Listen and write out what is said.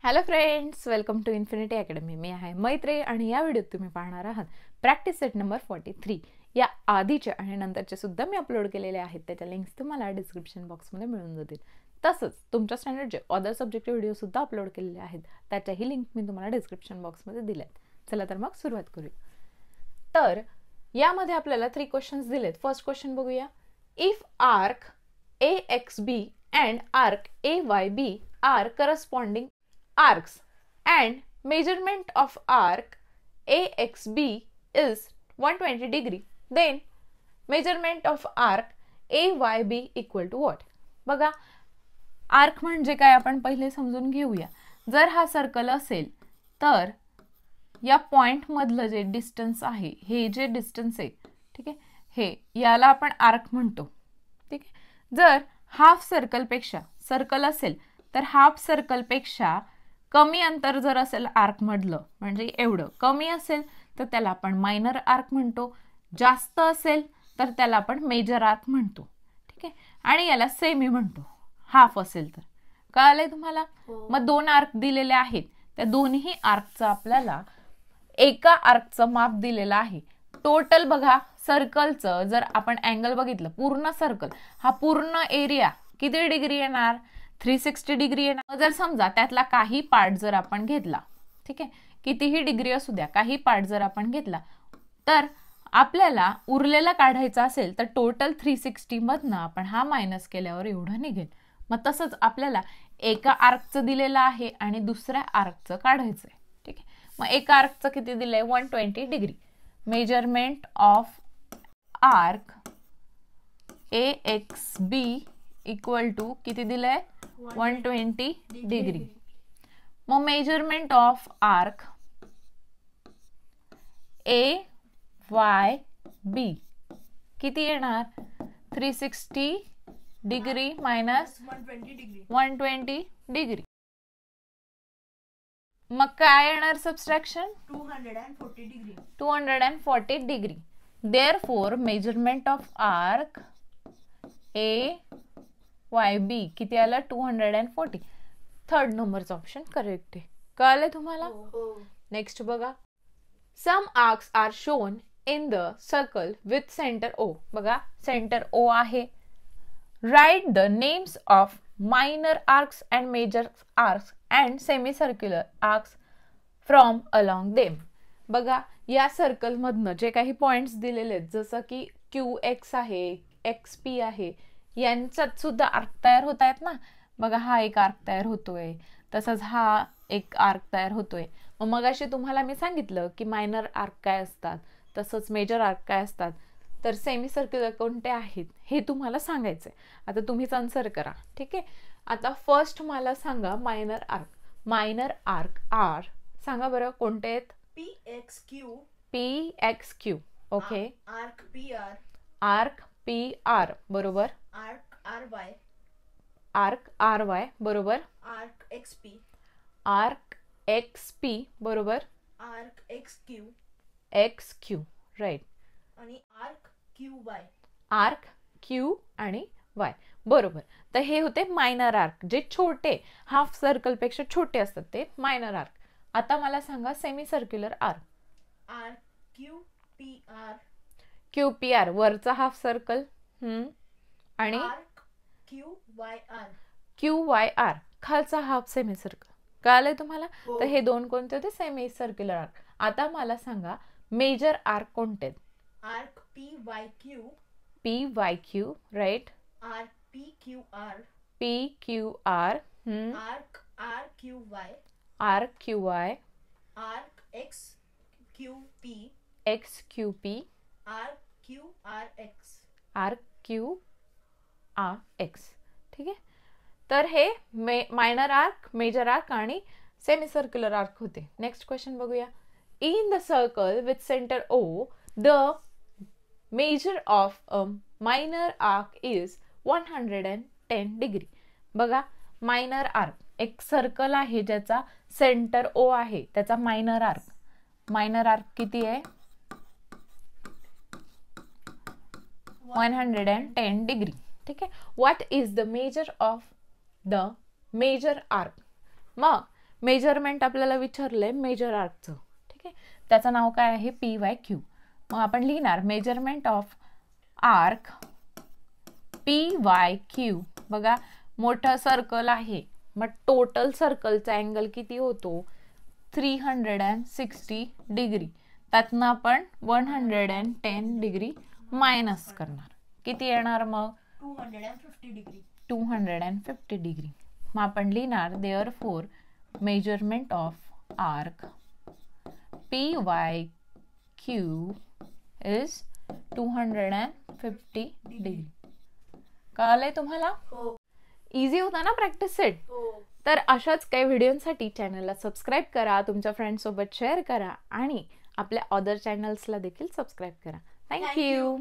Hello friends, welcome to infinity academy. मी आहे मैत्री आणि या व्हिडिओत तुम्ही पाहणार आहात प्रॅक्टिस सेट नंबर 43. या आधीचे आणि नंतरचे सुद्धा मी अपलोड केलेले आहेत. त्याच्या लिंक्स तुम्हाला डिस्क्रिप्शन बॉक्समध्ये मिळून जातील. तसंच तुमच्या स्टँडर्डचे अदर सब्जेक्ट व्हिडिओ सुद्धा अपलोड केलेले आहेत. त्याच्याही लिंक मी तुम्हाला डिस्क्रिप्शन बॉक्समध्ये दिल्यात. चला तर मग सुरुवात करूया. तर यामध्ये आपल्याला 3 क्वेश्चन्स दिलेत. फर्स्ट क्वेश्चन बघूया. If arc AXB and arc AYB are corresponding arcs and measurement of arc AXB is 120 degree, then measurement of arc AYB equal to what? बघा, आर्क म्हणजे काय आपण पहिले समजून घेऊया. जर हा सर्कल असेल तर या पॉइंट मधलं जे डिस्टन्स आहे, हे जे डिस्टन्स आहे, ठीक आहे, हे याला आपण आर्क म्हणतो. ठीक आहे. जर हाफ सर्कलपेक्षा सर्कल असेल तर हाफ सर्कलपेक्षा कमी अंतर जर असेल आर्क मधलं, म्हणजे एवढं कमी असेल तर त्याला आपण मायनर आर्क म्हणतो. जास्त असेल तर त्याला आपण मेजर आर्क म्हणतो. ठीक आहे. आणि याला सेमी म्हणतो हाफ असेल तर. कळालंय तुम्हाला? मग 2 आर्क दिलेले आहेत. त्या दोन्ही आर्कचं आपल्याला एका आर्कचं माप दिलेलं आहे. टोटल बघा, सर्कलचं जर आपण अँगल बघितलं, पूर्ण सर्कल हा पूर्ण एरिया किती डिग्री येणार? 360 डिग्री येणार. जर समजा त्यातला काही पार्ट जर आपण घेतला, ठीक आहे, कितीही डिग्री असू द्या, काही पार्ट जर आपण घेतला तर आपल्याला उरलेला काढायचा असेल तर टोटल 360 मधनं आपण हा मायनस केल्यावर एवढं निघेल. मग तसंच आपल्याला एका आर्कचं दिलेलं आहे आणि दुसऱ्या आर्कचं काढायचंय. ठीक आहे. मग एका आर्कचं किती दिलंय? 120 degree. Measurement of arc AXB equal to किती दिलंय? 120 डिग्री. मग मेजरमेंट ऑफ आर्क AYB किती येणार? 360 डिग्री मायनस 120 डिग्री. मग काय येणार subtraction? 240 degree. 240 degree. Therefore measurement of arc AYB किती आलं? 240. थर्ड नंबरचा ऑप्शन करेक्ट आहे. कळलं तुम्हाला? नेक्स्ट बघा. Some arcs are shown in the circle with centre O. बघा, सेंटर O आहे. Right the names of minor arcs and major arcs and semi circular arcs from along them. बघा, या circle मधनं जे काही पॉइंट्स दिलेले आहेत, जसं की QX आहे, XP आहे, यांच्यात सुद्धा आर्क तयार होत आहेत ना. बघा, हा एक आर्क तयार होतोय, तसंच हा एक आर्क तयार होतोय. मगाशी तुम्हाला मी सांगितलं की मायनर आर्क काय असतात, तसंच मेजर आर्क काय असतात, तर सेमी सर्क्युलर कोणते आहेत हे तुम्हाला सांगायचंय. आता तुम्हीच आन्सर करा. ठीक आहे. आता फर्स्ट मला सांगा मायनर आर्क. मायनर आर्क आर सांगा बरं कोणते आहेत? PXQ. Okay. Arc PR. Arc PR बरोबर. Arc RY. आर्क RY बरोबर. Arc XP. आर्क XP बरोबर. Arc XQ. XQ right. आणि आर्क QY. आर्क Q आणि Y बरोबर. तर हे होते मायनर आर्क, जे छोटे हाफ सर्कल पेक्षा छोटे असतात, ते मायनर आर्क. आता मला सांगा semi circular arc. Arc QPR. QPR वरचा हाफ सर्कल आणि आर्क QYR. QYR खालचा हाफ सेमी सर्कल. कळालंय तुम्हाला? तर हे दोन कोणते होते? Semi circular arc. आता मला सांगा मेजर आर्क कोणते? Arc PYQ. PYQ right. Arc PQR. PQR. Arc RQY. Arc QY. Arc XQP. XQP. Arc QRX. Arc QRX. ठीक आहे. तर हे मायनर आर्क, मेजर आर्क आणि सेमी सर्क्युलर आर्क होते. नेक्स्ट क्वेश्चन बघूया. In the circle with centre O, the major of a minor arc is 110 degree. बघा, minor arc एक circle आहे ज्याचा सेंटर O आहे, त्याचा मायनर आर्क. मायनर आर्क किती आहे? 110 डिग्री. ठीक आहे. What is the major of the major arc? मग मेजरमेंट आपल्याला विचारलंय मेजर आर्कचं, ठीक आहे. त्याचं नाव काय आहे, PYQ. मग आपण लिहिणार मेजरमेंट ऑफ आर्क PYQ. बघा मोठं सर्कल आहे, मग टोटल सर्कलचा अँगल किती होतो, 360 डिग्री. त्यातनं आपण 110 डिग्री मायनस करणार. किती येणार मग, 250 डिग्री. 250 डिग्री. मग आपण लिहिणार therefore measurement of arc PYQ is 250 degree. कळलंय तुम्हाला? हो. इझी होता ना प्रॅक्टिस सेट. हो. तर अशाच काही व्हिडिओसाठी चॅनलला सबस्क्राईब करा, तुमच्या फ्रेंड्ससोबत शेअर करा आणि आपल्या अदर चॅनल्सला देखील सबस्क्राईब करा. थँक्यू.